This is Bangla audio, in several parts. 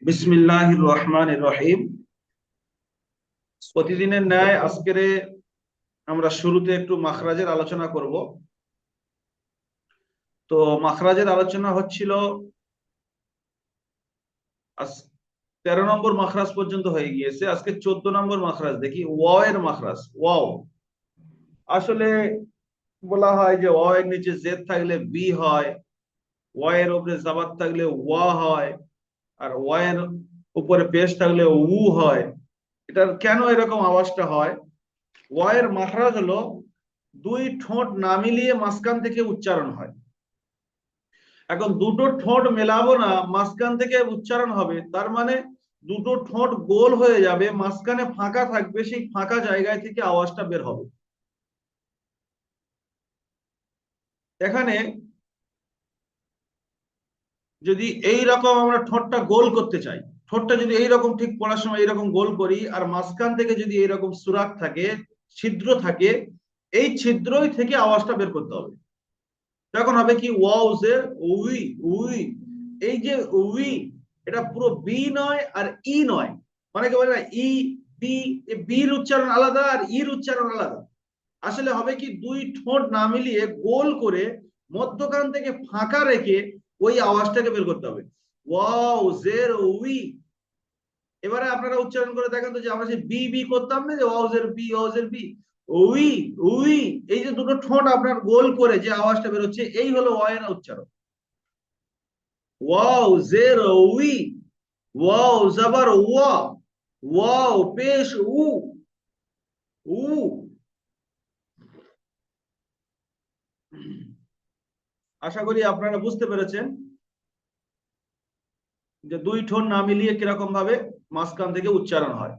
বিসমিল্লাহির রহমানির রহিম। প্রতিদিনের ন্যায় আজকের আমরা শুরুতে একটু মাখরাজের আলোচনা করব। তো মাখরাজের আলোচনা হচ্ছিল, আজ 13 নম্বর মাখরাজ পর্যন্ত হয়ে গিয়েছে। আজকে 14 নম্বর মাখরাজ দেখি, ওয়াও এর মাখরাজ। ওয়াও আসলে বলা হয় যে ওয়াও এর নিচে জেদ থাকলে বি হয়, ওয়া এর উপরে জাবাত থাকলে ওয়া হয়, আর ওয়া এর উপরে পেশ থাকলে উ হয়। এটার কেন এরকম আওয়াজটা হয়? ওয়া এর মাখরাজ হলো দুই ঠোঁট না মিলিয়ে মাঝখান থেকে উচ্চারণ হয়। এখন দুটো ঠোঁট মেলাবো না, মাঝখান থেকে উচ্চারণ হবে, তার মানে দুটো ঠোঁট গোল হয়ে যাবে, মাঝখানে ফাঁকা থাকবে, সেই ফাঁকা জায়গায় থেকে আওয়াজটা বের হবে। এখানে যদি এই রকম আমরা ঠোঁটটা গোল করতে চাই, ঠোঁটটা যদি এইরকম ঠিক পড়ার সময় এইরকম গোল করি, আর মাঝখান থেকে যদি এইরকম সুরাখ থাকে, ছিদ্র থাকে, এই ছিদ্রই থেকে আওয়াজটা বের করতে হবে। তখন হবে কি, ওয়াউজের উই, উই। এই যে উই, এটা পুরো বি নয় আর ই নয়। অনেকে বলে না ই বি, বির উচ্চারণ আলাদা আর ইর উচ্চারণ আলাদা। আসলে হবে কি, দুই ঠোঁট না মিলিয়ে গোল করে মধ্যখান থেকে ফাঁকা রেখে ওই আওয়াজটাকে বের করতে হবে। ওয়াউজের উই। এবারে আপনারা উচ্চারণ করে দেখেন তো, যে আমরা যে বি বি করতাম না, যে ওয়াউজের বি, ওয়াউজের বি, উই, উই। এই যে দুটো ঠোঁট আপনার গোল করে যে আওয়াজটা বেরোচ্ছে, এই হলো ওয়া এর উচ্চারণ। ওয়াও জের উই, ওয়াও জাবার ওয়া, ওয়াও পেশ উ, উ। আশা করি আপনারা বুঝতে পেরেছেন যে দুই ঠোঁট না মিলিয়ে কিরকম ভাবে মাঝখান থেকে উচ্চারণ হয়।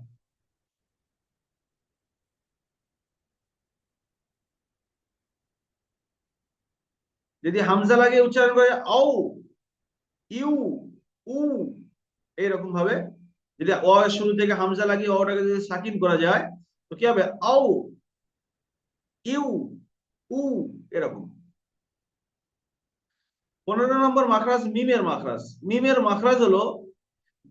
যদি হামজা লাগিয়ে উচ্চারণ করে আউ, ইউ, উ, এইরকম ভাবে, যদি অ এর শুরু থেকে হামজা লাগিয়ে অটাকে যদি সাকিন করা যায়, তো কি হবে? আউ, ইউ, উ, এরকম। 15 নম্বর মাখরাজ মিমের মাখরাজ। মিমের মাখরাজ হলো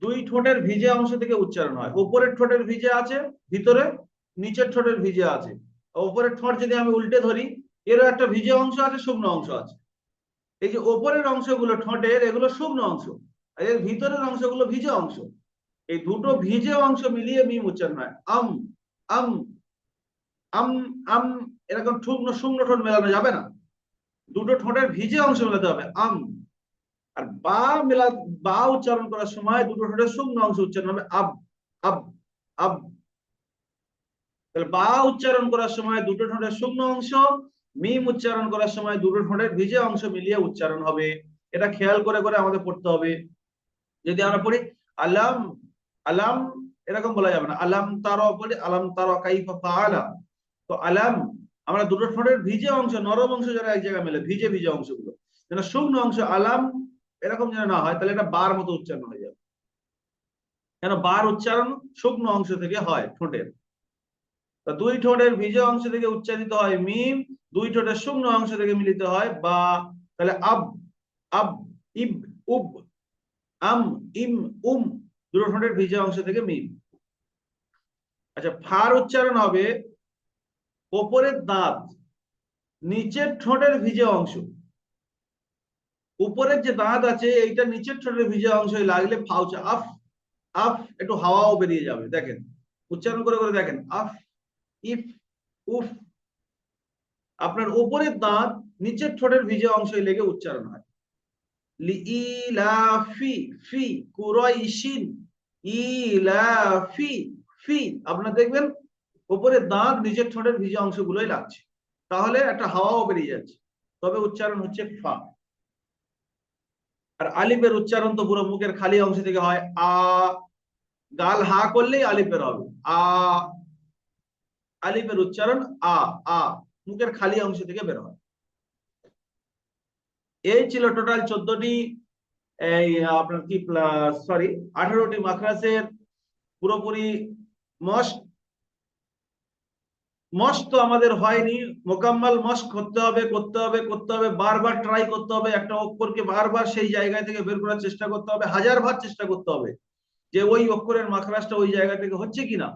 দুই ঠোঁটের ভিজে অংশ থেকে উচ্চারণ হয়। উপরের ঠোঁটের ভিজে আছে ভিতরে, নিচের ঠোঁটের ভিজে আছে। উপরের ঠোঁট যদি আমি উল্টে ধরি, এরও একটা ভিজে অংশ আছে, শুকনো অংশ আছে। এই যে ওপরের অংশগুলো ঠোঁটের, এগুলো শুকনো অংশ, আর এর ভিতরের অংশগুলো ভিজে অংশ। এই দুটো ভিজে অংশ মিলিয়ে মিম উচ্চারণ হয়। আম, আম, আম, আম। এরকম শুকনো শুকনো ঠোঁট মেলানো যাবে না, দুটো ঠোঁটের ভিজে অংশ মেলাতে হবে, আম। আর বা মেলা, বা উচ্চারণ করার সময় দুটো ঠোঁটের শুকনো অংশ উচ্চারণ হবে, আব, আব, আব। তাহলে বা উচ্চারণ করার সময় দুটো ঠোঁটের শুকনো অংশ, মিম উচ্চারণ করার সময় দুটো ঠোঁটের ভিজে অংশ মিলিয়ে উচ্চারণ হবে। এটা খেয়াল করে করে আমাদের পড়তে হবে। যদি আমরা পড়ি আলাম, আলাম, এরকম বলা যাবে না। আলাম তারা বলি, আলাম তারা কাইফা ফাআলা। তো আলাম, আমরা দুটো ঠোঁটের ভিজে অংশ, নরম অংশ যারা এক জায়গায় মেলে, ভিজে ভিজে অংশগুলো যেন শুকনো অংশ আলাম এরকম যেন না হয়, তাহলে এটা বার মতো উচ্চারণ হয়ে যাবে। কেন? বার উচ্চারণ শুকনো অংশ থেকে হয় ঠোঁটের। তা দুই ঠোঁটের ভিজে অংশ থেকে উচ্চারিত হয় মিম, দুই ঠোঁটের শুকনো অংশ থেকে মিলিত হয় বা। তাহলে আব, আব, ইব, উব, আম, ইম, উম। দুটো ঠোঁটের ভিজে অংশ থেকে মিম। আচ্ছা, ফার উচ্চারণ হবে ওপরের দাঁত, নিচের ঠোঁটের ভিজে অংশ। উপরের যে দাঁত আছে, এইটা নিচের ঠোঁটের ভিজে অংশ লাগলে ফাউচা আফ, আফ। একটু হাওয়াও বেরিয়ে যাবে, দেখেন উচ্চারণ করে করে দেখেন, আফ, ইফ, উফ। আপনার উপরের দাঁত নিচের ঠোঁটের ভিজে অংশে লেগে উচ্চারণ হয়। লিইলাফি, ফি কুরাইশিন, ইলাফি, ফি। আপনারা দেখবেন উপরে দাঁত নিচের ঠোঁটের ভিজে অংশগুলোই লাগছে, তাহলে একটা হাওয়াও বেরিয়ে যাচ্ছে, তবে উচ্চারণ হচ্ছে ফা। আর আলিফের উচ্চারণ তো পুরো মুখের খালি অংশ থেকে হয়, আ। গাল হা করলেই আলিফ বের হবে, আ। আলিফের উচ্চারণ আ, আ, মুখের খালি অংশ থেকে বের হয়। এই ছিল টোটাল 14টি, এই আপনার কি সরি 18টি মাখরাজের পুরোপুরি মস্ট মস্ক তো আমাদের হয়নি, মোকাম্মল মস্ক করতে হবে করতে হবে করতে হবে, বারবার ট্রাই করতে হবে, একটা অক্ষরকে বারবার সেই জায়গা থেকে বের করার চেষ্টা করতে হবে, 1000 বার চেষ্টা করতে হবে যে ওই অক্ষরের মাখরাজটা ওই জায়গা থেকে হচ্ছে কিনা।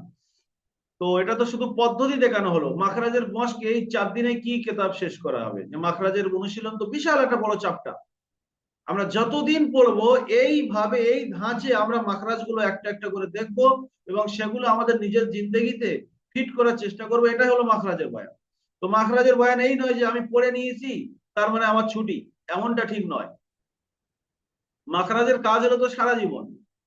তো এটা তো শুধু পদ্ধতি দেখানো হলো। মাখরাজের মস্ক এই 4 দিনে কি কেতাব শেষ করা হবে? যে মাখরাজের অনুশীলন তো বিশাল একটা বড় চাপটা। আমরা যতদিন পড়বো এইভাবে এই ধাঁচে আমরা মাখরাজ গুলো একটা একটা করে দেখবো এবং সেগুলো আমাদের নিজের জিন্দেগিতে ফিট করার চেষ্টা করবো। এটাই হলো মাখরাজের বয়ান। তো মাখরাজের বয়ান এই নয় যে আমি পড়ে নিয়েছি তার মানে আমার ছুটি, এমনটা ঠিক নয়। মাখরাজের কাজ হলো তো সারা জীবন।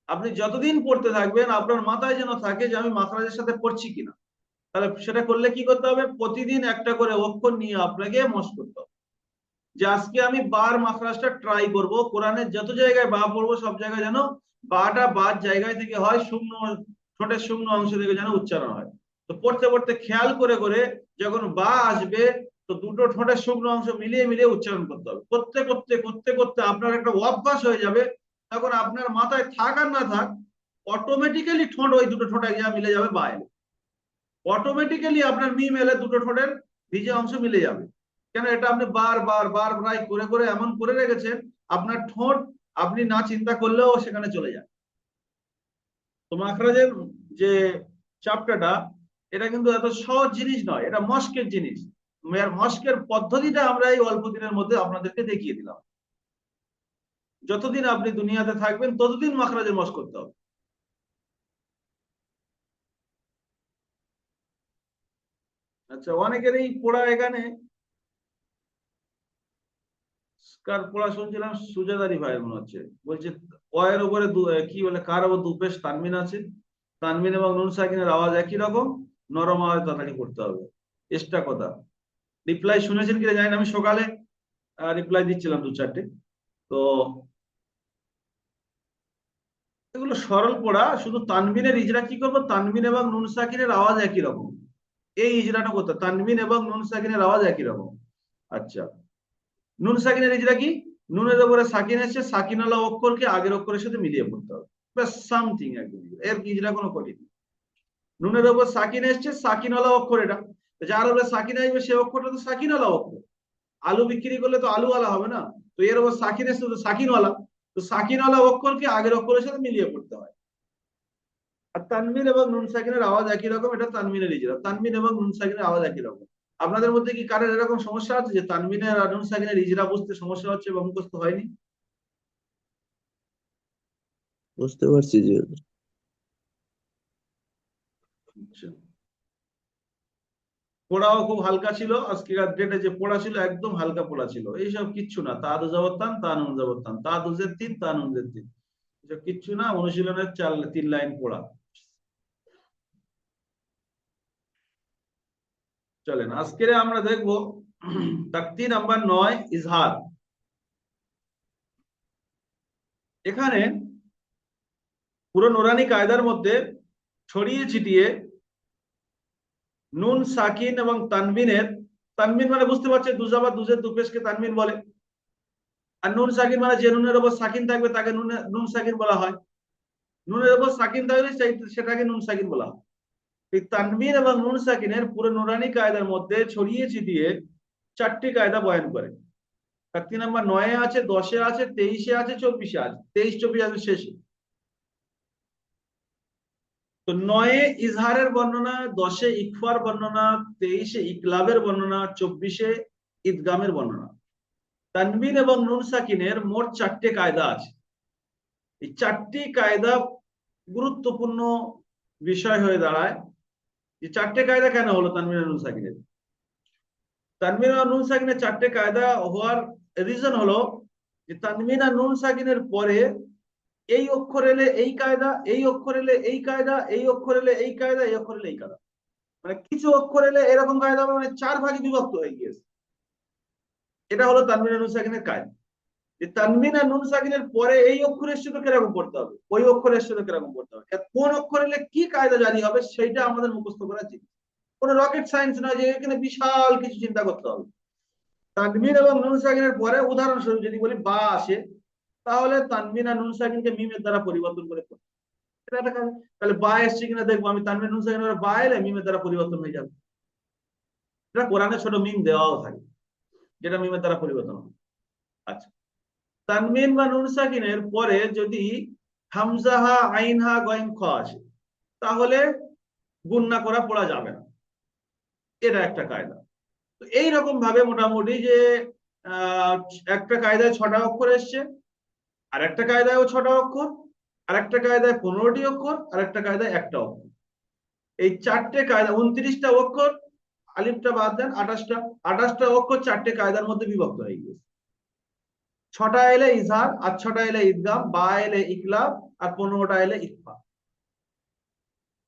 আপনি যতদিন পড়তে থাকবেন আপনার মাথায় যেন থাকে যে আমি মাখরাজের সাথে পড়ছি কিনা। তাহলে সেটা করলে কি করতে হবে? প্রতিদিন একটা করে অক্ষর নিয়ে আপনাকে মস্ক করতে হবে। যে আজকে আমি বার মাখরাজটা ট্রাই করব, কোরআনের যত জায়গায় বা পড়বো সব জায়গায় যেন বাটা বাদ জায়গায় থেকে হয়, শূন্য ঠোঁটের শূন্য অংশ থেকে যেন উচ্চারণ হয়। তো পড়তে পড়তে খেয়াল করে করে যখন বা আসবে তো দুটো ঠোঁটের শুকনো অংশ মিলিয়ে মিলিয়ে উচ্চারণ করতে হবে। করতে করতে করতে করতে আপনার একটা অভ্যাস হয়ে যাবে। তখন আপনার মাথায় থাক আর না থাক, অটোমেটিক্যালি ঠোঁট ওই দুটো ঠোঁট এক জায়গায় মিলে যাবে বা এলে। অটোমেটিক্যালি আপনার মিম এলে দুটো ঠোঁটের ভিজে অংশ মিলে যাবে। কেন? এটা আপনি বার ট্রাই করে করে এমন করে রেখেছেন আপনার ঠোঁট আপনি না চিন্তা করলেও সেখানে চলে যায়। তো মাখরাজের যে চ্যাপ্টারটা, এটা কিন্তু এত সহজ জিনিস নয়, এটা মস্কের জিনিস। মস্কের পদ্ধতিটা আমরা এই অল্প দিনের মধ্যে আপনাদেরকে দেখিয়ে দিলাম। যতদিন আপনি দুনিয়াতে থাকবেন ততদিন মাখরাজের মস্ক করতে হবে। আচ্ছা, অনেকেরই পড়া এখানে কার পড়া শুনছিলাম, সুজাদারি ভাই মনে হচ্ছে, বলছে অয়ের উপরে কি বলে কার ওপর দুপেশ তানমিন আছে, তানমিন এবং নুন সাকিনের আওয়াজ একই রকম, নরম আওয়াজ তাড়াতাড়ি করতে হবে। এক্সট্রা কথা রিপ্লাই শুনেছেন কিনা জানি না, আমি সকালে রিপ্লাই দিচ্ছিলাম 2-4টে। তো এগুলো সরল পড়া, শুধু তানবিনের ইজরা কি করবো, তানবিন এবং নুন সাকিনের আওয়াজ একই রকম, এই ইজরাটা করতে তানবিন এবং নুন সাকিনের আওয়াজ একই রকম। আচ্ছা, নুন সাকিনের ইজরা কি? নুনের উপরে সাকিন এসছে, সাকিনওয়ালা অক্ষরকে আগের অক্ষরের সাথে মিলিয়ে পড়তে হবে, ব্যাস সামথিং একদম, এর ইজরা কোনো কঠিন না। নুনের উপর সাকিন এসছে, সাকিনওয়ালা অক্ষর এটা, যার উপরে সাকিন আসবে সে অক্ষরটা তো সাকিনওয়ালা অক্ষর। আলু বিক্রি করলে তো আলুওয়ালা হবে না, তো এর উপর সাকিন এসছে তো সাকিনওয়ালা, তো সাকিনওয়ালা অক্ষরকে আগের অক্ষরের সাথে মিলিয়ে পড়তে হয়। আর তানমিন এবং নুন সাকিনের আওয়াজ একই রকম, এটা তানমিনের ইজরা, তানমিন এবং নুন সাকিনের আওয়াজ একই রকম। আপনাদের মধ্যে কি কারোর এরকম সমস্যা আছে যে তানমিনের আর নুন সাকিনের ইজরা বুঝতে সমস্যা হচ্ছে বা মুখস্থ হয়নি? বুঝতে পারছি যে আচ্ছা, পড়াও খুব হালকা ছিল আজকের ডেটে, যে পড়া ছিল একদম হালকা পড়া ছিল, এইসব কিচ্ছু না, তা দু জবরতান তা নুন জবরতান, তা দুজের তিন তা নুনজের তিন, এসব কিচ্ছু না, অনুশীলনের 3 লাইন পড়া। চলেন আজকে আমরা দেখবো তাকতি নাম্বার 9, ইজহার। এখানে পুরো নুরানি কায়দার মধ্যে ছড়িয়ে ছিটিয়ে নুন সাকিন এবং তানবিনের, তানবিন মানে বুঝতে পারছে দুজাবা দুজের দুপেশকে তানবিন বলে, আর নুন সাকিন মানে যে নুনের উপর সাকিন থাকবে তাকে নুন সাকিন বলা হয়। নুনের উপর সাকিন থাকলে সেটাকে নুন সাকিন বলা হয়। এই তানবিন এবং নুন সাকিনের পুরো নুরানি কায়দার মধ্যে ছড়িয়ে ছিটিয়ে 4টি কায়দা বয়ান করে। 3 নাম্বার 9-এ আছে, 10-এ আছে, 23-এ আছে, 24-এ আছে, 23-24 আছে শেষে। তো 9-এ ইজহারের বর্ণনা, 10-এ ইকফার বর্ণনা, 23-এ ইকলাবের বর্ণনা, 24-এ ইদগামের বর্ণনা। তানবিন এবং নুন সাকিনের মোট 4টে কায়দা আছে। এই 4টি কায়দা গুরুত্বপূর্ণ বিষয় হয়ে দাঁড়ায়। যে 4টে কায়দা কেন হলো তানবিন আর নুন সাকিনের? তানবিন আর নুন সাকিনের 4টে কায়দা হওয়ার রিজন হলো যে তানবিন আর নুন সাকিনের পরে এই অক্ষর এলে এই কায়দা, এই অক্ষর এলে এই কায়দা, এই অক্ষর এলে এই কায়দা, এই অক্ষর এলে এই কায়দা, মানে কিছু অক্ষর এলে এরকম কায়দা হবে, মানে 4 ভাগে বিভক্ত হয়ে গিয়েছে। এটা হলো তানবিন আর নুন সাকিনের কায়দা। যে তানবিন আর নুন সাকিনের পরে এই অক্ষরের সাথে কিরকম পড়তে হবে, ওই অক্ষরের সাথে কিরকম পড়তে হবে, কোন অক্ষর এলে কি কায়দা জারি হবে সেইটা আমাদের মুখস্থ করা উচিত। কোনো রকেট সায়েন্স না যে এখানে বিশাল কিছু চিন্তা করতে হবে। তানবিন এবং নুন সাকিনের পরে উদাহরণস্বরূপ যদি বলি বা আসে, তাহলে তানবিন আর নুন সাকিনকে মিমের দ্বারা পরিবর্তন করে পড়ি। এটা একটা কাজ। তাহলে বা এসছে কিনা দেখবো, আমি তানবিন নুন সাকিনের বা এলে মিমের দ্বারা পরিবর্তন হয়ে যাবে। এটা কোরআনে ছোট মিম দেওয়াও থাকে, যেটা মিমের দ্বারা পরিবর্তন হয়। আচ্ছা, তানবিন বা নুন সাকিনের পরে যদি হামজাহা আইনহা গয়েম খ আসে, তাহলে গুণনা করা পড়া যাবে না। এটা একটা কায়দা। তো এইরকম ভাবে মোটামুটি যে আহ একটা কায়দায় 6টা অক্ষর এসছে, আর একটা কায়দায়ও 6টা অক্ষর, আর একটা কায়দায় 15টি অক্ষর, আর একটা কায়দায় একটা অক্ষর। এই 4টে কায়দা 29টা অক্ষর, আলিফটা বাদ দেন 28টা, 28টা অক্ষর 4টে কায়দার মধ্যে বিভক্ত হয়ে গেছে। 6টা এলে ইজহার, আর 6টা এলে ইদগাম, বা এলে ইকলাব, আর 15টা এলে ইখফা।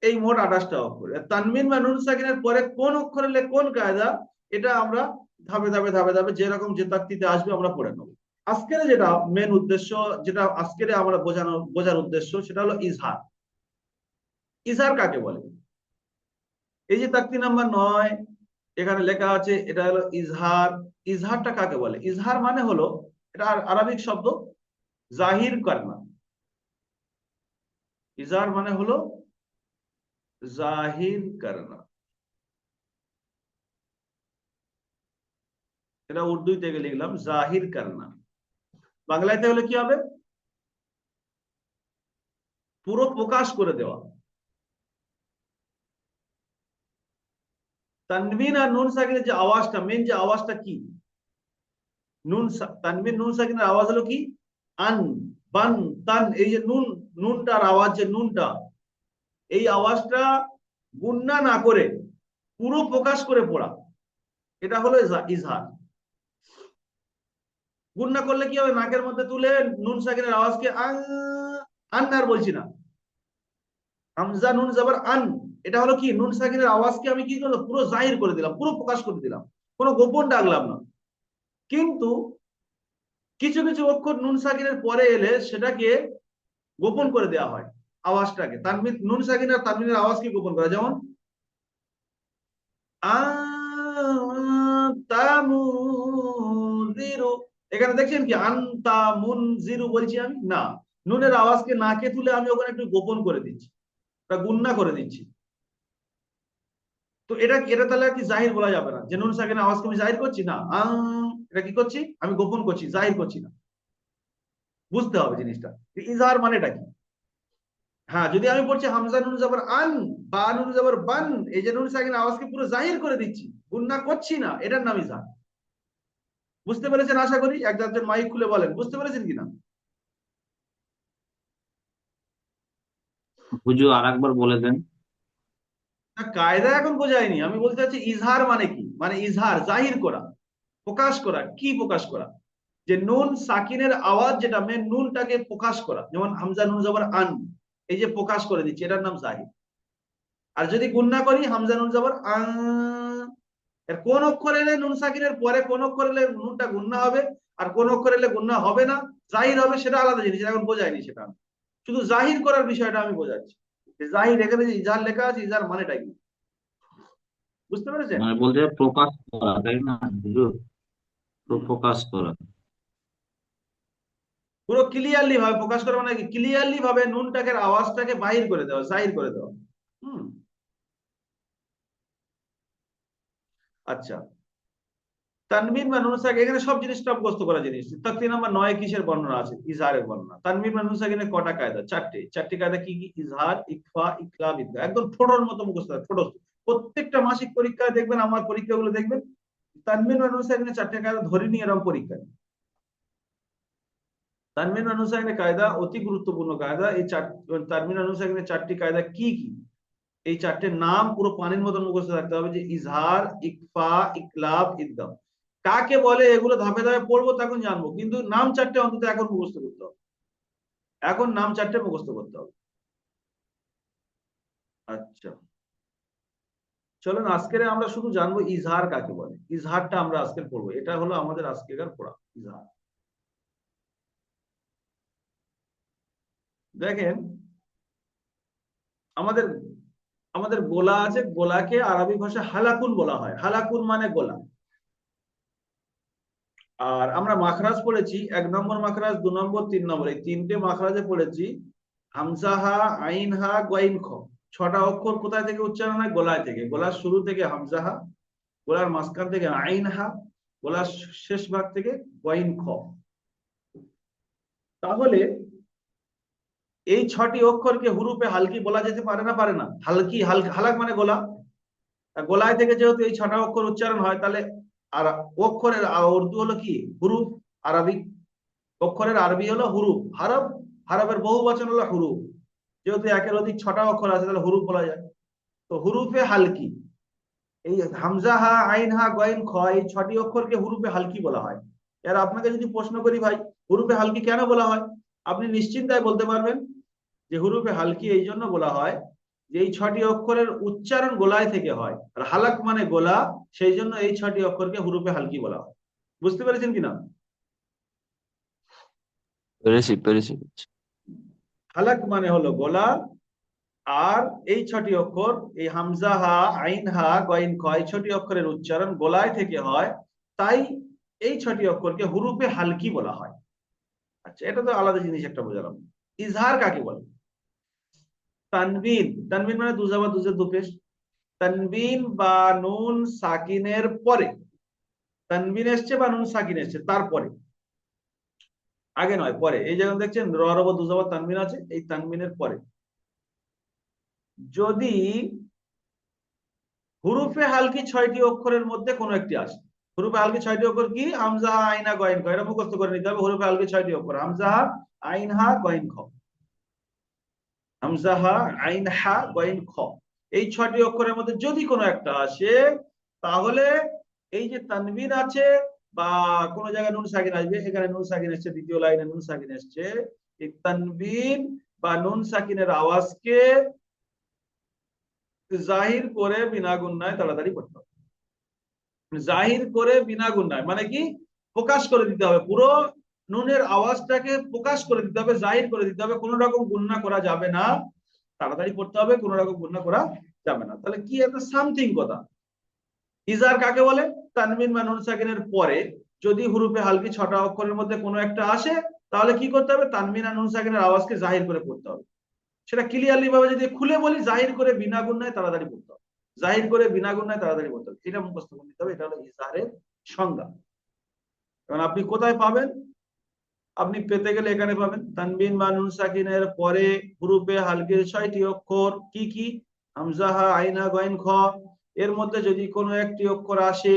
এই মোট 28টা অক্ষর। তানবিন বা নুন সাকিনের পরে কোন অক্ষর এলে কোন কায়দা, এটা আমরা ধাপে ধাপে ধাপে ধাপে যেরকম যে তাকতিতে আসবে আমরা পড়ে নেব। আজকের যেটা মেন উদ্দেশ্য, যেটা আজকের আমরা বোঝার উদ্দেশ্য, সেটা হলো ইজহার। ইজহার কাকে বলে? এই যে তাকতি নাম্বার 9 এখানে লেখা আছে, এটা হলো ইজহার। ইজহারটা কাকে বলে? ইজহার মানে হলো, এটা আরবিক শব্দ, জাহির করনা। ইজহার মানে হলো জাহির করনা। এটা উর্দু থেকে লিখলাম জাহির করনা। বাংলাতে হলে কি হবে? পুরো প্রকাশ করে দেওয়া। তানবিন আর নুন সাকিনের যে আওয়াজটা, মেন যে আওয়াজটা কি, তানবিন নুন সাকিনের আওয়াজ হলো কি? আন, বান, তান। এই যে নুনটার আওয়াজ, যে নুনটা, এই আওয়াজটা গুণনা না করে পুরো প্রকাশ করে পড়া, এটা হলো ইজহার। গুণনা করলে কি হবে? নাকের মধ্যে তুলে নুন সাকিনের আওয়াজকে আন, আন আর বলছি না, হামজা নুন জবর আন। এটা হলো কি? নুন সাকিনের আওয়াজকে আমি কি করলাম? পুরো জাহির করে দিলাম, পুরো প্রকাশ করে দিলাম, কোনো গোপন ডাকলাম না। কিন্তু কিছু কিছু অক্ষর নুন সাকিনের পরে এলে সেটাকে গোপন করে দেওয়া হয়, আওয়াজটাকে। তানবিন নুন সাকিন আর তানবিনের আওয়াজকে গোপন করা, যেমন আনতামুনজিরু। এখানে দেখছেন কি আনতামুনজিরু বলছি আমি না, নুনের আওয়াজকে নাকে তুলে আমি ওখানে একটু গোপন করে দিচ্ছি, ওটা গুন্না করে দিচ্ছি। তো এটা এটা তাহলে কি জাহির বলা যাবে না, যে নুন সাকিনের আওয়াজকে আমি জাহির করছি না, এটা কি করছি? আমি গোপন করছি, জাহির করছি না। বুঝতে হবে জিনিসটা, ইজহার মানেটা কি। হ্যাঁ, যদি আমি পড়ছি হামজা নুন জবর আন, বা নুন জবর বান, এই যে নুন সাকিন আওয়াজকে পুরো জাহির করে দিচ্ছি, গুন্না করছি না, এটার নাম ইজহার। বুঝতে পেরেছেন আশা করি? একজন মাইক খুলে বলেন, বুঝতে পেরেছেন কিনা? হুজুর আর একবার বলে দেন। না, কায়দা এখন বোঝায়নি, আমি বলতে চাচ্ছি ইজহার মানে কি। মানে ইজহার জাহির করা, প্রকাশ করা। কি প্রকাশ করা? যে নুন সাকিনের আওয়াজ, যেটা মেন নুনটাকে প্রকাশ করা, যেমন হামজা নুন জবর আন, এই যে প্রকাশ করে দিচ্ছি, এটার নাম জাহির। আর যদি গুন্না করি হামজা নুন জবর আন, এর কোন অক্ষর এলে নুন সাকিনের পরে কোন অক্ষর এলে নুনটা গুন্না হবে, আর কোন অক্ষর এলে গুন্না হবে না, জাহির হবে, সেটা আলাদা জিনিস, এখন বোঝায়নি সেটা। শুধু জাহির করার বিষয়টা আমি বোঝাচ্ছি। জাহির, এখানে যে ইজার লেখা আছে, ইজার মানেটা কি? বুঝতে পেরেছেন? মানে বলতে প্রকাশ করা, তাই না হুজুর? তো প্রকাশ করা। পুরো ক্লিয়ারলি ভাবে প্রকাশ করা, মানে কি? ক্লিয়ারলি ভাবে নুনটাকে, আওয়াজটাকে বাহির করে দেওয়া, জাহির করে দেওয়া। হুম। আচ্ছা, তানবিন বা নুন সাকিন, এখানে সব জিনিসটা মুখস্থ করা জিনিস। তাকতি নাম্বার 9 কিসের বর্ণনা আছে? ইজহারের বর্ণনা। তানবিন বা নুন সাকিনের কটা কায়দা? 4টে। 4টি কায়দা কি কি? ইজহার, ইকফা, ইকলাব, ইদগাম। একদম ঠোঁটের মতো মুখস্থ, ঠোঁট। প্রত্যেকটা মাসিক পরীক্ষায় দেখবেন, আমার পরীক্ষাগুলো দেখবেন, তানবিন বা নুন সাকিনের 4টে কায়দা ধরে নিয়ে এরকম পরীক্ষা। তানবিন বা নুন সাকিনের কায়দা অতি গুরুত্বপূর্ণ কায়দা। এই তানবিন বা নুন সাকিনের 4টি কায়দা কি কি, এই 4টে নাম পুরো পানির মতন মুখস্থ রাখতে হবে, যে ইজহার, ইকফা, ইকলাব, ইদগাম কাকে বলে। এগুলো ধাপে ধাপে পড়বো, তখন জানবো, কিন্তু নাম 4টে অন্তত এখন মুখস্থ করতে হবে। এখন নাম 4টে মুখস্থ করতে হবে। আচ্ছা, চলুন আজকের আমরা শুধু জানবো ইজহার কাকে বলে। ইজহারটা আমরা আজকে পড়বো, এটা হলো আমাদের আজকের পড়া, ইজহার। দেখেন, আমাদের আমাদের গোলা আছে, গোলাকে আরবি ভাষায় হালাকুন বলা হয়। হালাকুন মানে গোলা। আর আমরা মাখরাজ পড়েছি, 1 নম্বর মাখরাজ, 2 নম্বর, 3 নম্বর, এই 3টে মাখরাজে পড়েছি হামজাহা, আইনহা, গইন খ। 6টা অক্ষর কোথায় থেকে উচ্চারণ হয়? গলায় থেকে। গলার শুরু থেকে হামজাহা, গলার মাঝখান থেকে আইন হা, গলার শেষ ভাগ থেকে গইন খ। তাহলে এই 6টি অক্ষরকে হুরুফে হালকি বলা যেতে পারে না, পারে না? হালকি, হালাক মানে গলা। গলায় থেকে যেহেতু এই 6টা অক্ষর উচ্চারণ হয়, তাহলে আর অক্ষরের উর্দু হলো কি? হুরুফ। আরবি অক্ষরের আরবি হলো হুরুফ। হারব, হারবের বহু বচন হলো হুরুফ। যেহেতু একের অধিক 6টা অক্ষর আছে, তাহলে হুরুফ বলা যায়। তো হুরুফে হালকি, এই হামজা হা, আইন হা, গইন খ, এই 6টি অক্ষরকে হুরুফে হালকি বলা হয়। এর আপনাকে যদি প্রশ্ন করি, ভাই হুরুফে হালকি কেন বলা হয়, আপনি নিশ্চিন্তায় বলতে পারবেন যে হুরুফে হালকি এই জন্য বলা হয় যে এই 6টি অক্ষরের উচ্চারণ গোলায় থেকে হয়, আর হালাক মানে গোলা, সেই জন্য এই 6টি অক্ষরকে হুরুফে হালকি বলা হয়। বুঝতে পেরেছেন কিনা? পেরেছি পেরেছি। হালাক মানে হলো গোলা, আর এই 6টি অক্ষর, এই হামজা হা, আইন হা, গইন খ, এই 6টি অক্ষরের উচ্চারণ গোলায় থেকে হয়, তাই এই 6টি অক্ষরকে হুরুফে হালকি বলা হয়। আচ্ছা, এটা তো আলাদা জিনিস একটা বোঝালাম। ইজহার কাকে বলে? তানবিন, তানবিন মানে দুজাবা দুজের দুপেশ। তানবিন বা নুন সাকিনের পরে, তানবিন এসছে বা নুন সাকিন এসছে তারপরে, আগে নয়, পরে। এই যেমন দেখছেন র রব দুজাবা তানবিন আছে, এই তানবিনের পরে যদি হুরুফে হালকি 6টি অক্ষরের মধ্যে কোনো একটি আসে। হুরুফে হালকি 6টি অক্ষর কি? হামজা, আইন, হা, গইন, খ। এটা মুখস্থ করে নিতে হবে। হুরুফে হালকি 6টি অক্ষর হামজা, আইন, হা, গইন, খ। হামজা, হা, আইন, হা, গইন, খ, এই 6টি অক্ষরের মধ্যে যদি কোনো একটা আসে, তাহলে এই যে তানবিন আছে বা কোন জায়গায় নুন সাকিন আসবে, এখানে নুন সাকিন এসছে, দ্বিতীয় লাইনে নুন সাকিন এসছে, এই তানবিন বা নুন সাকিনের আওয়াজকে জাহির করে বিনা গুন্নায় তাড়াতাড়ি পড়তে হবে। জাহির করে বিনা গুন্নায় মানে কি? প্রকাশ করে দিতে হবে, পুরো নুনের আওয়াজটাকে প্রকাশ করে দিতে হবে, জাহির করে দিতে হবে, কোনো রকম গুন্না করা যাবে না। তাড়াতাড়ি পড়তে হবে, কোনো রকম গুন্না করা যাবে না। তাহলে কি একটা সামথিং কথা। ইজার কাকে বলে? তানবিন বা নুন সাকিনের পরে যদি হুরুফে হালকি 6টা অক্ষরের মধ্যে কোনো একটা আসে, তাহলে কি করতে হবে? তানবিন আর নুন সাকিনের আওয়াজকে জাহির করে পড়তে হবে। সেটা ক্লিয়ারলি ভাবে যদি খুলে বলি, জাহির করে বিনা গুন্নায় তাড়াতাড়ি পড়তে হবে। জাহির করে বিনা গুন্নায় তাড়াতাড়ি পড়তে হবে, এটা মুখস্থ করে নিতে হবে। এটা হলো ইজহারের সংজ্ঞা। কারণ আপনি কোথায় পাবেন? আপনি পেতে গেলে এখানে পাবেন। তানবিন বা নুন সাকিনের পরে হুরুফে হালকির 6টি অক্ষর কি কি? হামজা, হা, আইন, হা, গইন, খ। এর মধ্যে যদি কোনো একটি অক্ষর আসে,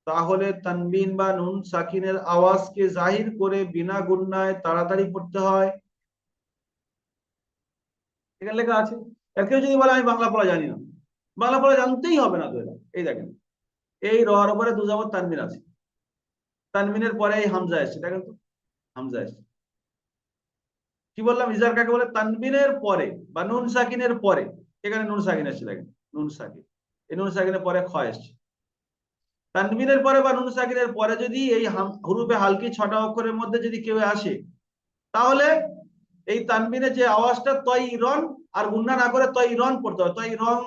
তাহলে তানবিন বা নুন সাকিনের আওয়াজকে জাহির করে বিনা গুন্নায় তাড়াতাড়ি পড়তে হয়। এখানে লেখা আছে। আর কেউ যদি বলে আমি বাংলা পড়া জানি না, বাংলা পড়া জানতেই হবে না তো। এটা এই দেখেন, এই রর উপরে দু জবর তানবিন আছে, তানবিনের পরে এই হামজা এসছে, দেখেন তো, হামজা এসছে। কি বললাম? ইজার কাকে বলে? তানবিনের পরে বা নুন সাকিনের পরে, এখানে নুন সাকিন এসছে, দেখেন নুন সাকিন, এই নুন সাকিনের পরে খ এসছে। তানবিনের পরে বা নুন সাকিনের পরে যদি এই হুরুফে হালকি 6টা অক্ষরের মধ্যে যদি কেউ আসে, তাহলে এই তানবিনের যে আওয়াজটা তই রন, আর গুন্না না করে তই রন পড়তে হবে। তই রং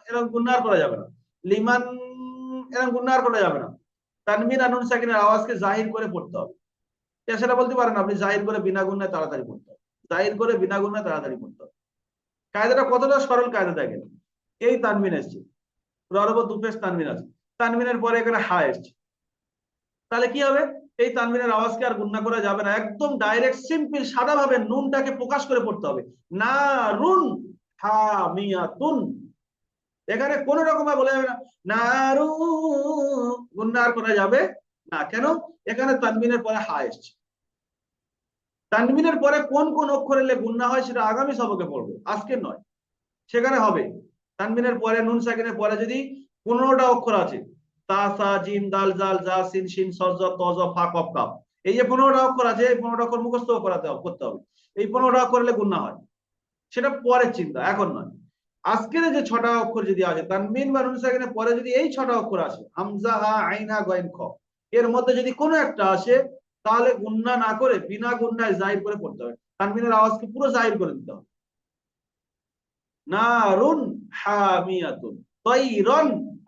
এরকম গুন্না আর করা যাবে না। লিমান এরকম গুন্না আর করা যাবে না। তানবিন আর নুন সাকিনের আওয়াজকে জাহির করে পড়তে হবে। সেটা বলতে পারেন আপনি, জাহির করে বিনা গুন্নায় তাড়াতাড়ি পড়তে হবে, জাহির করে বিনা গুন্নায় তাড়াতাড়ি পড়তে হবে। কায়দাটা কতটা সরল কায়দা দেখেন। এই তানবিন এসছে, ররব দুপেশ তানবিন আছে, তানবিনের পরে এখানে হা এসছে, তাহলে কি হবে? এই তানবিনের আওয়াজকে আর গুন্না করা যাবে না, একদম ডাইরেক্ট সিম্পল সাদা ভাবে নুনটাকে প্রকাশ করে পড়তে হবে। না রুন হা মিয়াতুন, এখানে কোন রকম বলা যাবে না নারু, গুন্না আর করা যাবে না। কেন? এখানে তানবিনের পরে হা এসছে। তানবিনের পরে কোন কোন অক্ষর এলে গুন্না হয় সেটা আগামী সবকে পড়বো, আজকে নয়। সেখানে হবে তানবিনের পরে নুন সাকিনের পরে যদি 15টা অক্ষর আছে, তা, সা, জিম, দাল, জাল, জা, সিন, শিন, সজ, তজ, ফা, কফ, কাফ, এই যে 15টা অক্ষর আছে, এই 15টা অক্ষর মুখস্থ করতে হবে। এই 15টা অক্ষর এলে গুন্না হয়, সেটা পরের চিন্তা, এখন নয়। আজকের যে 6টা অক্ষর যদি আছে, তানবিন বা নুন সাকিনের পরে যদি এই 6টা অক্ষর আসে, হামজা, হা, আইন, হা, গইন, খ, এর মধ্যে যদি কোনো একটা আসে, তাহলে গুন্না না করে বিনা গুন্নায় জাহির করে পড়তে হবে। তানবিনের আওয়াজকে পুরো জাহির করে দিতে হবে। নারুন হামিয়াতুন তাইরান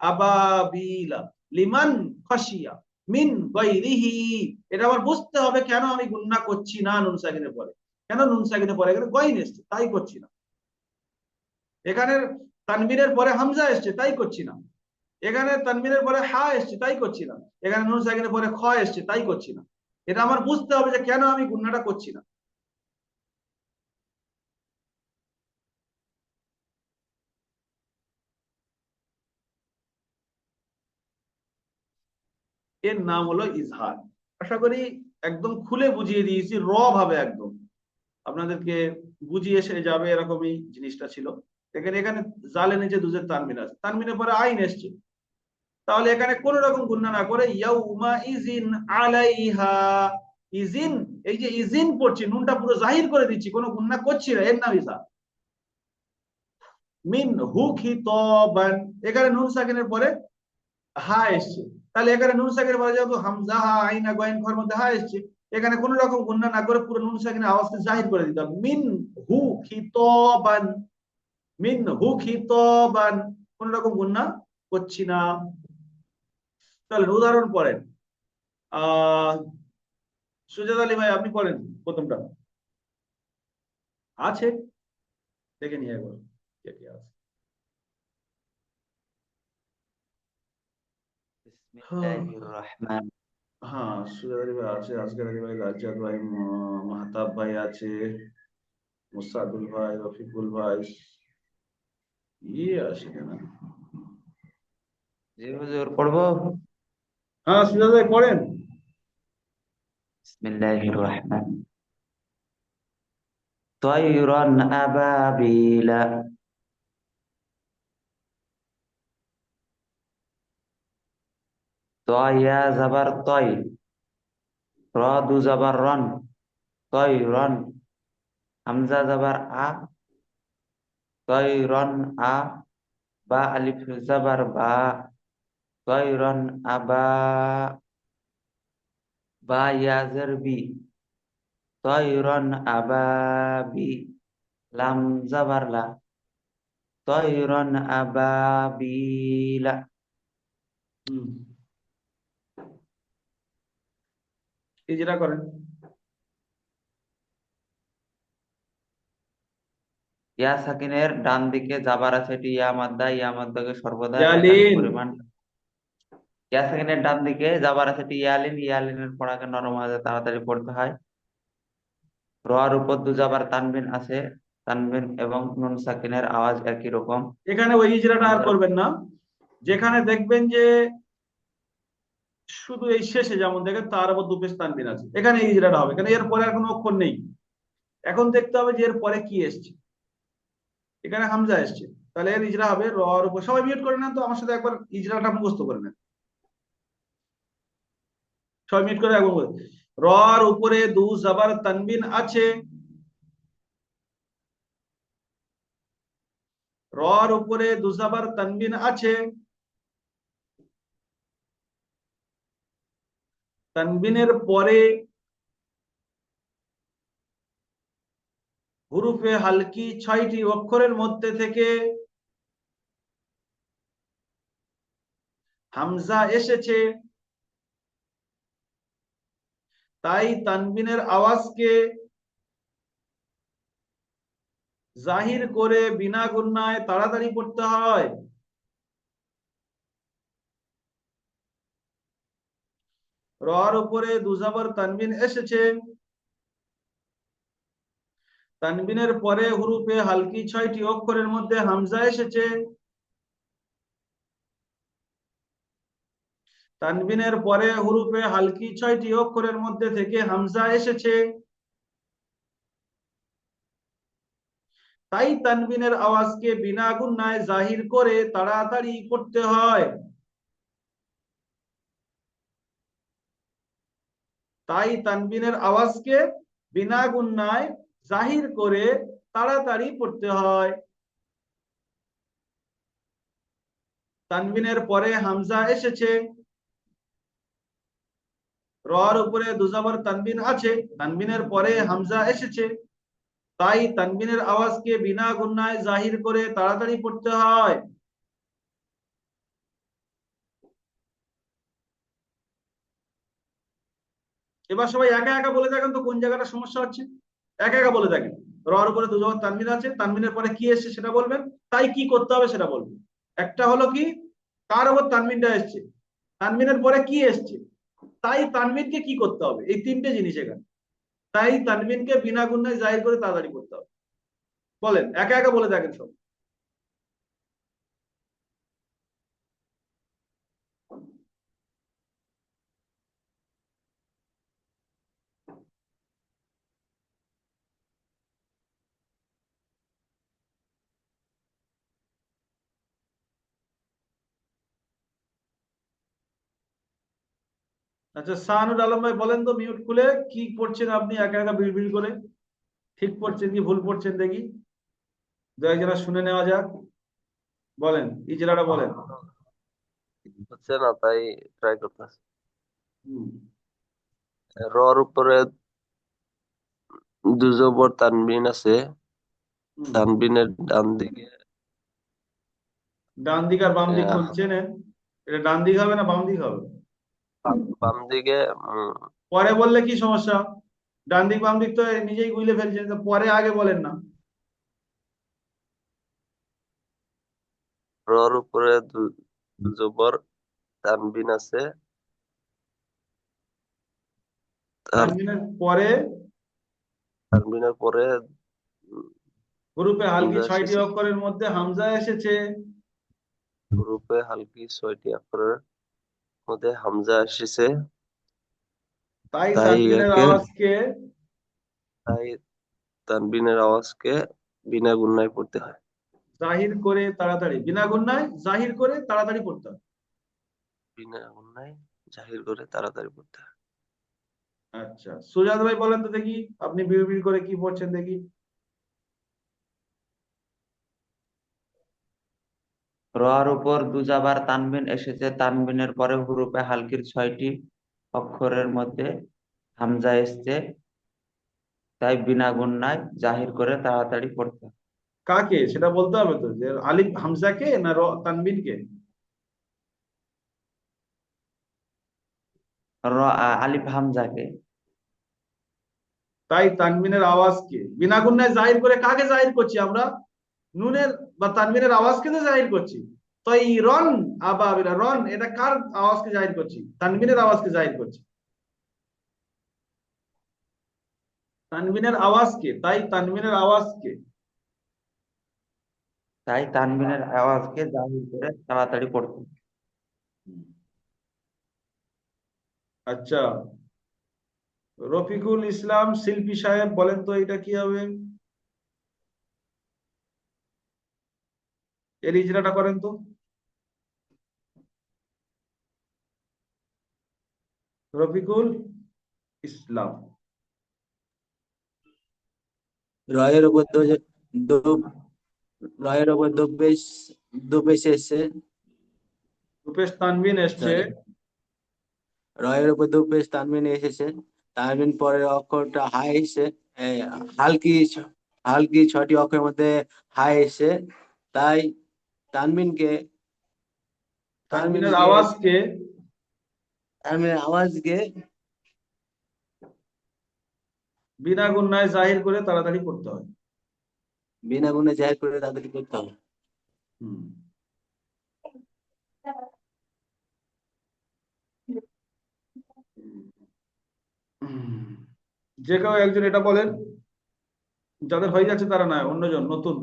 আবাবিলা লিমান খাশিয়া মিন গায়রিহি। এটা আবার বুঝতে হবে কেন আমি গুন্না করছি না নুন সাকিনের পরে। কেন নুন সাকিনের পরে? এখানে গইন এসছে, তাই করছি না। এখানে তানবিনের পরে হামজা এসছে, তাই করছি না। এখানে তানবিনের পরে হা এসছে তাই করছি না, এখানে নুন সাকিনের পরে খ এসছে তাই করছি না। এটা আমার বুঝতে হবে যে কেন আমি গুণনাটা করছি না। এর নাম হলো ইজহার। আশা করি একদম খুলে বুঝিয়ে দিয়েছি, ভাবে একদম আপনাদেরকে বুঝিয়ে এসে যাবে এরকমই জিনিসটা ছিল। দেখেন এখানে জালে নিচে দুজের তানবিন আছে, তানবিনের পরে আইন এসছে, তাহলে এখানে কোন রকম গুণনা না করে ইয়াউমা ইজিন আলাইহা, ইজিন, এই যে ইজিন পড়ছি নুনটা পুরো জাহির করে দিচ্ছি, কোনো গুণনা করছি না, এর নাম ইজহার। মিন হু খিতাবান, এখানে নুন সাকিনের পরে হা এসছে, তাহলে এখানে নুন সাকিনের পরে যেহেতু হামজা হা আইনা গয়েন ঘর মধ্যে হা এসছে, এখানে কোন রকম গুণনা না করে পুরো নুন সাকিনের আওয়াজকে জাহির করে দিতে হবে, মিন হু খিতাবান, মিন হু খিতাবান, কোন রকম গুণনা করছি না। তাহলে উদাহরণ পড়েন, আহ সুজাত আলী ভাই আপনি পড়েন প্রথমটা, আছে দেখে নিয়ে একবার কে কে আছে। বিসমিল্লাহির রহমান। হ্যাঁ সুজাত আলী ভাই আছে, আজকের আলী ভাই, রাজ্জাক ভাই, মাহতাব ভাই আছে, মুসাদুল ভাই, রফিকুল ভাই, ইয়ে আসে কেন? জি হুজুর, পড়বো? হ্যাঁ সুজাত ভাই পড়েন। বিসমিল্লাহির রহমান। তয়রান আবাবিলা, তয়া জাবার তয়, র দু জাবার রন, তয়রন, হামজা জাবার আ, তয়রন আ, বা আলিফ জাবার বা, তয়রন আবা, বা ইয়াজের বি, তয়রন আবাবি, লাম জাবার লা, তয়রন আবাবিলা। হুম, এই যেটা করেন। ইয়া সাকিনের ডান দিকে যাবার আছে, এটি ইয়া মাদ্দা, ইয়া মাদ্দাকে সর্বদা একাধিক ইয়ালিন, পরিমাণ। ইয়া সাকিনের ডান দিকে যাবার আছে, এটি ইয়ালিন, ইয়ালিনের পড়াকে নরম আওয়াজে তাড়াতাড়ি পড়তে হয়। র এর উপর দু যাবার তানবিন আছে, তানবিন এবং নুন সাকিনের আওয়াজ একই রকম। এখানে ওই ইজরাটা আর হামজা, করবেন না, যেখানে দেখবেন যে শুধু এই শেষে যেমন দেখেন তার উপর দুপেশ তানবিন আছে, এখানে এই ইজরাটা হবে, এখানে এর পরে আর কোনো অক্ষর নেই। এখন দেখতে হবে যে এর পরে কি এসছে, এখানে হামজা এসছে, তাহলে এর ইজরা হবে র এর উপর। সবাই মিউট করে নেন তো, আমার সাথে একবার ইজরাটা মুখস্থ করে নেন, সবাই মিউট করে একবার বলেন। র এর উপরে দু জাবার তানবিন আছে, র এর উপরে দু জাবার তানবিন আছে, তানবিনের পরে হুরুফে হালকি 6টি অক্ষরের মধ্যে থেকে হামজা এসেছে, তাই তানবিনের আওয়াজকে জাহির করে বিনা গুণনায় তাড়াতাড়ি পড়তে হয়। রর উপরে দু জাবার তানবিন এসেছে, তানবিনের পরে হুরুফে হালকি 6টি অক্ষরের মধ্যে হামজা এসেছে, তানবিনের পরে হুরুফে হালকি 6টি অক্ষরের মধ্যে থেকে হামজা এসেছে, তাই তানবিনের আওয়াজকে বিনা গুণনায় জাহির করে তাড়াতাড়ি পড়তে হয়। তাই তানবিনের আওয়াজকে বিনা গুণনায় জাহির করে তাড়াতাড়ি পড়তে হয়। তানবিনের পরে হামজা এসেছে, রর উপরে দু জাবার তানবিন আছে, তানবিনের পরে হামজা এসেছে, তাই তানবিনের আওয়াজকে বিনা গুণনায় জাহির করে তাড়াতাড়ি পড়তে হয়। এবার সবাই একা একা বলে দেখেন তো কোন জায়গাটা সমস্যা হচ্ছে, একা একা বলে দেখেন। রর উপরে দু জাবার তানবিন আছে, তানবিনের পরে কি এসেছে সেটা বলবেন, তাই কি করতে হবে সেটা বলবেন। একটা হলো কি কার উপর তানবিনটা এসছে, তানবিনের পরে কি এসছে, তাই তানবিনকে কি করতে হবে, এই তিনটে জিনিস এখানে। তাই তানবিনকে বিনা গুণায় জাহির করে তাড়াতাড়ি করতে হবে। বলেন, একা একা বলে দেখেন সব। আচ্ছা, শাহানুর আলম ভাই বলেন তো মিউট খুলে কি পড়ছেন আপনি একা একা বিড়বিড় করে, ঠিক পড়ছেন কি ভুল পড়ছেন দেখি, দু একজনা শুনে নেওয়া যাক। বলেন, ইজরাটা বলেন। হচ্ছে না, তাই ট্রাই করতেছি। হুম, রর উপরে দুজবর তানবিন আছে, হুম। তানবিনের ডান দিকে ডান দিক আর বাম দিক কোন চেনেন? এটা ডান দিক হবে না বাম দিক হবে? বাম দিকে পরে বললে কি সমস্যা? ডান দিক বাম দিক তো নিজেই গুলে ফেলছেন, তো পরে আগে বলেন না। রর উপরে দুজবর তানবিন আছে, তার তানবিনের পরে তানবিনের পরে গ্রুপে হালকি হামজা 6টি এসেছে। অক্ষরের মধ্যে হামজা এসেছে। গ্রুপে হালকি 6টি অক্ষরের মধ্যে হামজা এসেছে, তাই তাই তানবিনের একে আওয়াজকে তাই তানবিনের আওয়াজকে বিনা গুণায় পড়তে হয়। জাহির করে তাড়াতাড়ি, বিনা গুণায় জাহির করে তাড়াতাড়ি পড়তে হবে। বিনা গুণায় জাহির করে তাড়াতাড়ি পড়তে হয়। আচ্ছা, সুজাত ভাই বলেন তো দেখি, আপনি বিড়বিড় করে কি পড়ছেন দেখি। রর উপর দুজাবার তানবিন এসেছে, তানবিনের পরে হুরুফে হালকির 6টি অক্ষরের মধ্যে হামজা এসছে, তাই বিনা গুণায় জাহির করে তাড়াতাড়ি পড়তে হবে। কাকে সেটা বলতে হবে তো, যে আলিফ হামজাকে না তানবিনকে? আলিফ হামজাকে। তাই তানবিনের আওয়াজকে বিনা গুণায় জাহির করে কাকে জাহির করছি আমরা? নুনের বা তানবিনের আওয়াজকে তো জাহির করছি। তো এই রন আবাবিলা রন, এটা কার আওয়াজকে জাহির করছি? তানবিনের আওয়াজকে জাহির করছি, তানবিনের আওয়াজকে। তাই তানবিনের আওয়াজকে। তাই তানবিনের আওয়াজকে জাহির করে তাড়াতাড়ি পড়তে হবে। আচ্ছা, রফিকুল ইসলাম শিল্পী সাহেব বলেন তো এটা কি হবে, এর ইজরাটা করেন তো। রফিকুল ইসলাম। রয়ের উপর রয়ের উপর দো পেশ এসছে। রূপেশ তানবিন এসছে। সরি, রয়ের উপর দো পেশ তানবিন এসেছে, তানবিন পরের অক্ষরটা হাই এসে হালকি হালকি 6টি অক্ষরের মধ্যে হাই এসে, তাই তানবিনকে তানবিনের তানবিনকে আওয়াজকে তানবিনের আওয়াজকে বিনা গুণায় জাহির করে তাড়াতাড়ি পড়তে হয়। বিনা গুণে জাহির করে তাড়াতাড়ি করতে হবে। হুম। যে কেউ একজন এটা বলেন, যাদের হয়ে যাচ্ছে তারা নয়, অন্যজন নতুন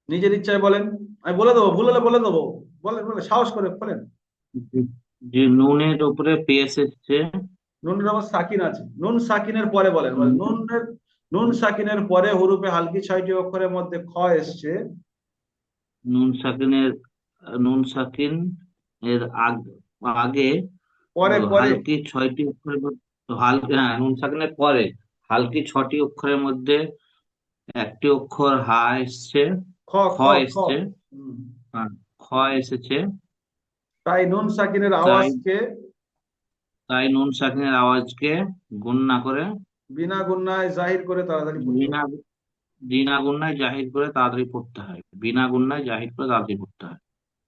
নিজের ইচ্ছায় বলেন। আমি বলে দেবো, ভুল হলে বলে দেবো। বলেন বলে সাহস করে বলেন। যে নুনের উপরে পেশ এসছে। নুনের আবার সাকিন আছে, নুন সাকিনের পরে বলেন, বলেন নুন সাকিনের পরে হরুপে হালকি 6টি অক্ষরের মধ্যে খ এসছে। নুন সাকিনের নুন সাকিন এর আগে পরে পরে হালকি 6টি অক্ষরের হালকি, হ্যাঁ, নুন সাকিনের পরে হালকি 6টি অক্ষরের মধ্যে একটি অক্ষর হা এসছে, খ খ খ খ। এসছে। হুম। হ্যাঁ, খ এসেছে। তাই নুন সাকিনের তাই আওয়াজকে তাই নুন সাকিনের আওয়াজকে গুণ না করে বিনা গুণায় জাহির করে তাড়াতাড়ি পড়তে বিনা হবে। বিনা গুণায় জাহির করে তাড়াতাড়ি পড়তে হয়। বিনা গুণায় জাহির করে তাড়াতাড়ি পড়তে হয়।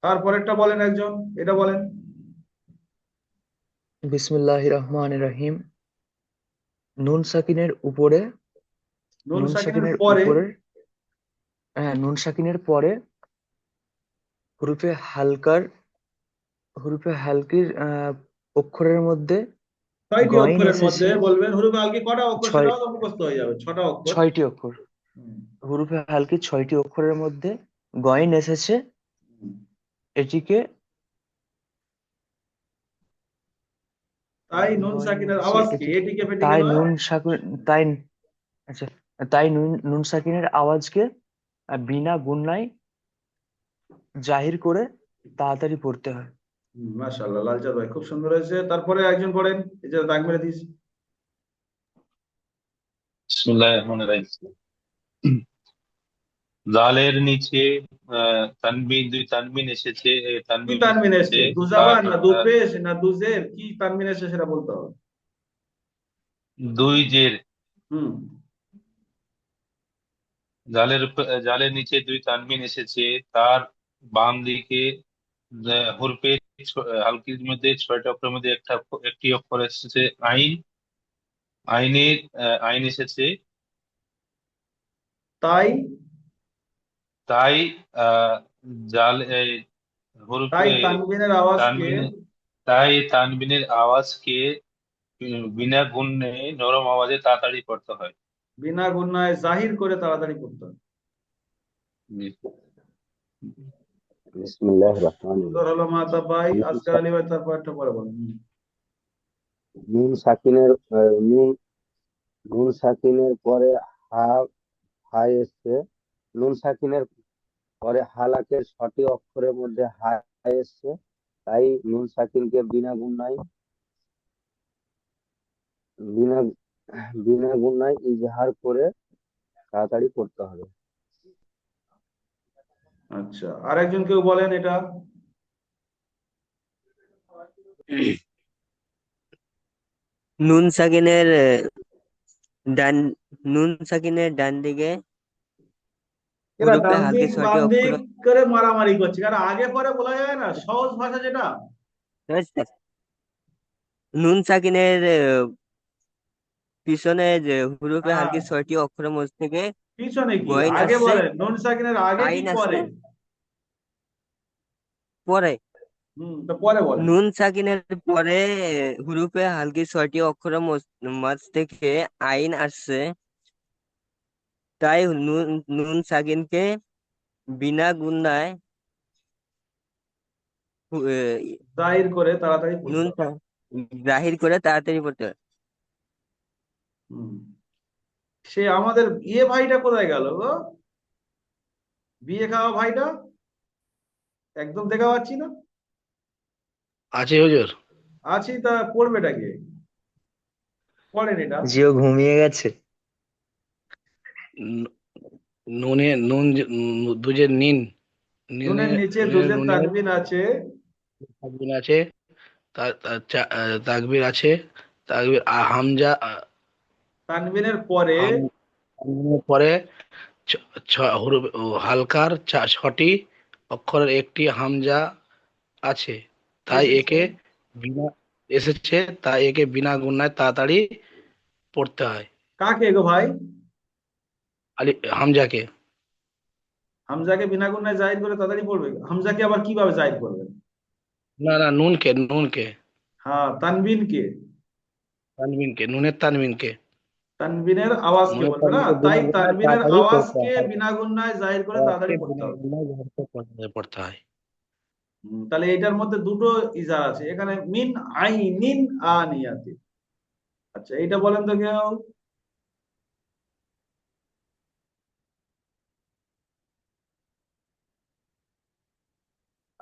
তারপরেরটা বলেন একজন, এটা বলেন। বিসমিল্লাহির রহমানির রহিম। নুন সাকিনের উপরে নুন নুন সাকিনের সাকিনের পরে উপরের নুন সাকিনের পরে হুরুফে হালকির অক্ষরের মধ্যে ছয়টি গয়েন অক্ষরের মধ্যে এসেছে বলবেন হরুফে হালকি কটা অক্ষর ছয় সেটাও তো মুখস্থ হয়ে যাবে, 6টা অক্ষর। 6টি অক্ষর। হুম, হুরুফে হালকির 6টি অক্ষরের মধ্যে গয়েন এসেছে, হুম। এটিকে তাই নুন গয়েন সাকিনের এসেছে আওয়াজ কি, এটিকে এটিকে ফেটিকে তাই নয়। নুন সাকিন তাই আচ্ছা তাই নুন সাকিনের আওয়াজকে বিনা গুণনায় জাহির করে তাড়াতাড়ি পড়তে হয়। মাশাআল্লাহ, লালচাঁদ ভাই খুব সুন্দর হয়েছে। তারপরে একজন পড়েন, এই যে দাগ মেরে দিস। বিসমিল্লাহির রহমানির রহিম। জালের নিচে তানবিন, দুই তানবিন এসেছে, কি তানবিন তানবিন এসেছে এসছে, দুজাবার তার না দুপেশ না দুজের, কি তানবিন এসছে সেটা বলতে হবে। দুই জের। হুম। জালের নিচে দুই তানবিন এসেছে, তার বাম দিকে হরফে হালকির মধ্যে 6টা অক্ষরের মধ্যে একটি অক্ষর এসেছে আইন। আইনের আইন এসেছে, তাই তাই আহ জাল তাই হরফে তানবিনের আওয়াজকে তানবিন তাই তানবিনের আওয়াজকে বিনা গুণে নরম আওয়াজে তাড়াতাড়ি পড়তে হয়। বিনা গুণায় জাহির করে তাড়াতাড়ি পড়তে হবে। খুব বিসমিল্লাহির রহমানির সুন্দর রহিম। হলো মাতা ভাই, নুন আজকার আলী ভাই, তারপর একটা পরে বলেন। নুন সাকিনের নুন নুন সাকিনের পরে হা হাই এসছে। নুন সাকিনের পরে হালাকের 6টি অক্ষরের মধ্যে হাই এসছে, তাই নুন সাকিনকে বিনা বিনা গুণায় ইজহার করে তাড়াতাড়ি পড়তে হবে। আচ্ছা, আর একজন কেউ বলেন এটা। নুন সাকিনের ডান নুন সাকিনের ডান দিকে এরা হুরুফে ডান হালকি দিক 6টি বাম দিক অক্ষর। করে মারামারি করছে, কারণ আগে পরে বলা যায় না, সহজ ভাষা যেটা। নুন সাকিনের পিছনে যে হুরুফে হ্যাঁ, হালকি 6টি অক্ষরের মধ্যে থেকে পিছনে কি, গয়েন আগে আসছে, বলেন, নুন সাকিনের আগে কি আইন পরে? আসছে পরে। তো পরে বলেন। নুন সাকিনের পরে হুরুফে হালকি 6টি অক্ষরের মাঝ থেকে আইন আসছে, তাই নুন নুন সাকিনকে বিনা গুণায় জাহির করে তাড়াতাড়ি পড়তে নুন হবে। জাহির করে তাড়াতাড়ি পড়তে হয়। হুম। সে আমাদের ভাইটা কোথায় গেল গো, বিয়ে খাওয়া ভাইটা, একদম দেখা পাচ্ছি না। আছে হুজুর। আছি, তা পড়বেটাকে পড়েন এটা। জিও ঘুমিয়ে গেছে। ন- নুনে নুন দুজের নিন নিনে নুনের নিচে নুনের দুজের নুনে তানবিন আছে। তাকবির আছে, তাকবির আছে, তাকবির হামজা তানবিনের পরে হামজার পরে হরফ হালকার 6টি অক্ষরের একটি হামজা আছে, তাই এসেছে। একে বিনা এসেছে, তাই একে বিনা গুণায় তাড়াতাড়ি পড়তে হয়। কাকে গো ভাই? আলি হামজাকে। হামজাকে বিনা গুণায় জাহির করে তাড়াতাড়ি পড়বে, হামজাকে আবার কিভাবে জাহির করবে? না না, নুনকে হ্যাঁ, তানবিনকে, নুনের তানবিনকে তানবিনের আওয়াজকে নুনের বলবে না, তানবিনকে বিনা তাই গুণায় তানবিনের তাড়াতাড়ি পড়তে আওয়াজকে হয়। বিনা গুণায় জাহির করে আওয়াজকে তাড়াতাড়ি পড়তে বিনা হবে। গুণায় পড়তে হয়। তাহলে এটার মধ্যে দুটো ইজা আছে এখানে, মিন আইনিন আনিয়াতে। আচ্ছা, এইটা বলেন তো কেউ।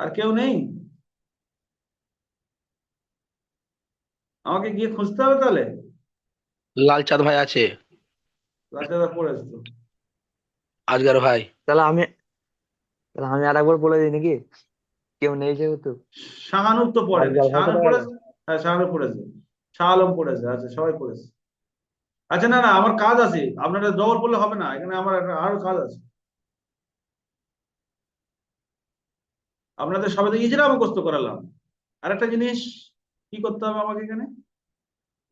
আর কেউ নেই? আমাকে গিয়ে খুঁজতে হবে তাহলে। লাল চাঁদ ভাই আছে, রাজাদা পড়েছে তো। আজগার ভাই। তাহলে আমি তাহলে আমি আরেকবার বলে দিই নাকি, কেউ নেই যেহেতু। শাহানুর তো পড়ে না, আজগার ভাই শাহানুর কোথায় গেল? পড়েছে। হ্যাঁ, শাহানুর পড়েছে, শাহ আলম পড়েছে, আচ্ছা সবাই পড়েছে। আচ্ছা, না না, আমার কাজ আছে, আপনারা জবর বললে হবে না, এখানে আমার আরো কাজ আছে। আপনাদের সবাই তো ইজরা মুখস্থ করালাম, আর একটা জিনিস কি করতে হবে আমাকে এখানে,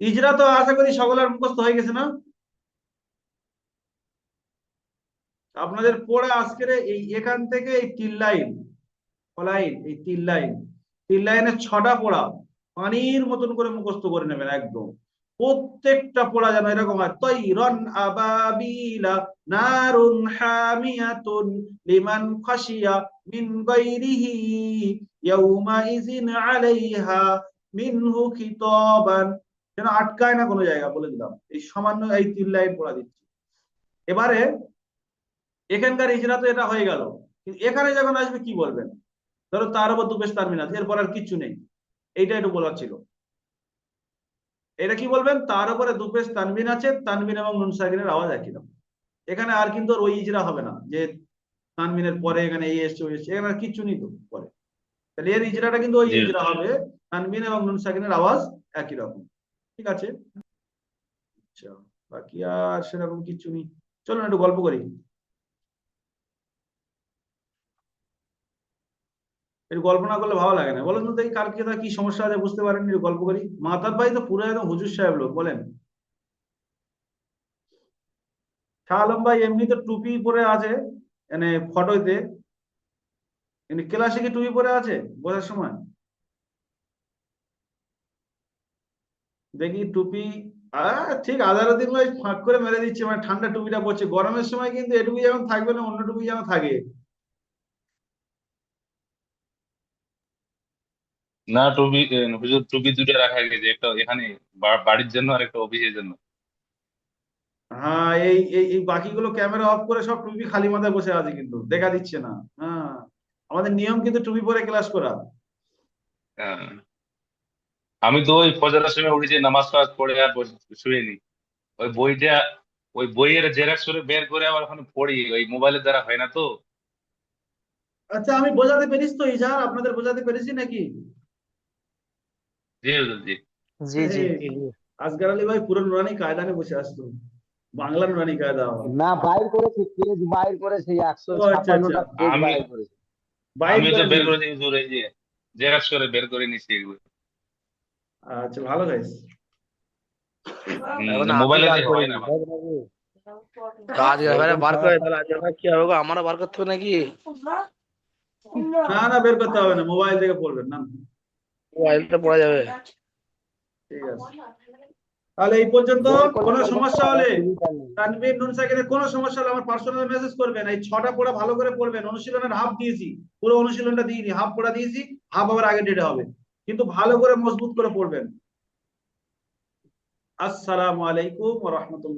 ইজরা তো আশা করি সকলের মুখস্থ হয়ে গেছে না? আপনাদের পড়ে আজকের এই এখান থেকে এই 3 লাইন লাইন, এই 3 লাইন, 3 লাইনের 6টা পড়া পানির মতন করে মুখস্থ করে নেবেন একদম। প্রত্যেকটা পড়া যেন এরকম হয়, তৈরন আবাবিলা নারুন হামিয়াতুন লিমান খাশিয়া মিন গায়রিহি ইয়াউমাইযিন আলাইহা মিনহু খিতাবান, যেন আটকায় না কোনো জায়গা, বলে দিলাম। এই সামান্য এই 3 লাইন পড়া দিচ্ছি। এবারে এখানকার ইজরা তো এটা হয়ে গেল, কিন্তু এখানে যখন আসবে কি বলবেন? ধরো তার উপর দু পেশ তানবিন আছে, এরপর আর কিচ্ছু নেই, এইটা একটু বলার ছিল। এটা কি বলবেন? তার উপরে দু পেশ তানবিন আছে, তানবিন এবং নুন সাকিনের আওয়াজ একই রকম। এখানে আর কিন্তু ওই ইজরা হবে না যে তানবিনের পরে এখানে এই এসছে ওই এসছে, এখানে আর কিচ্ছু নেই তো পরে। তাহলে এর ইজরাটা কিন্তু ওই জি ইজরা হবে, তানবিন এবং নুন সাকিনের আওয়াজ একই রকম। ঠিক আছে, আচ্ছা, বাকি আর সেরকম কিচ্ছু নেই। চলুন একটু গল্প করি। একটু গল্প না করলে ভালো লাগে না, বলেন তো দেখি কার কি সমস্যা আছে বুঝতে পারেন, একটু গল্প করি। মাতার ভাই তো পুরো একদম হুজুর সাহেব লোক, বলেন। শাহ আলম ভাই এমনি তো টুপি পরে আছে, মানে ফটোতে, কিন্তু ক্লাসে কি টুপি পরে আছে বোঝার সময়? দেখি টুপি, ঠিক আজারউদ্দিন ভাই ফাঁক করে মেরে দিচ্ছে, মানে ঠান্ডা টুপিটা পড়ছে, গরমের সময় কিন্তু এটুকু যেমন থাকবে না, অন্য টুপি যেন থাকে। না, টুপি হুজুর টুপি দুটো রাখা গেছে, একটা এখানে বাড়ির জন্য আর একটা অফিসের জন্য। হ্যাঁ, এই এই এই বাকিগুলো ক্যামেরা অফ করে সব টুপি খালি মাথায় বসে আছে, কিন্তু দেখা দিচ্ছে না। হ্যাঁ, আমাদের নিয়ম কিন্তু টুপি পরে ক্লাস করা। হ্যাঁ, আমি তো ওই ফজরের সময় উঠেছি, নামাজ টামাজ পড়ে আর শুয়ে নি। ওই বইটা, ওই বইয়ের জেরক্স করে বের করে আবার ওখানে পড়ি, ওই মোবাইলের দ্বারা হয় না তো। আচ্ছা, আমি বোঝাতে পেরেছি তো ইজার, আপনাদের বোঝাতে পেরেছি নাকি? জি হুজুর, জি। জি জি। আসগার আলী ভাই পুরো নুরানি কায়দা নিয়ে বসে আসতো, বাংলা নুরানি কায়দা আবার। না, বাইর করেছে, পেজ বাইর করেছে, ও আচ্ছা আচ্ছা, 156টা পেজ আমি বাইর করেছে। বাইর আমি তো করে বের নিয়েছি। করেছি হুজুর, এই যে জেরক্স করে বের করে নিচ্ছি এগুলো। আচ্ছা, ভালো গাইস। এখন আমি মোবাইলে বার দিয়ে হয় করিনি, না। বুঝলে নাকি? তো আজকে ভাই বার করে, তাহলে আজকে ভাই কি হবে গো? আমারও বার করতে হবে নাকি? না না, বের করতে হবে না, মোবাইল থেকে পড়বেন না। মোবাইলটা পড়া যাবে? ঠিক আছে, তাহলে এই পর্যন্ত। বের করলে কোনো বের করতে সমস্যা হবে, হলে, অসুবিধা নেই। তানভীর নুন সাকিনের কোনো সমস্যা হলে আমার পার্সোনাল মেসেজ করবেন। এই 6টা পড়া ভালো করে পড়বেন, অনুশীলনের হাফ দিয়েছি, পুরো অনুশীলনটা দিইনি, হাফ পড়া দিয়েছি, হাফ আবার আগে ডেটে হবে, কিন্তু ভালো করে মজবুত করে পড়বেন। আসসালামু আলাইকুম ওয়া রাহমাতুল্লাহ।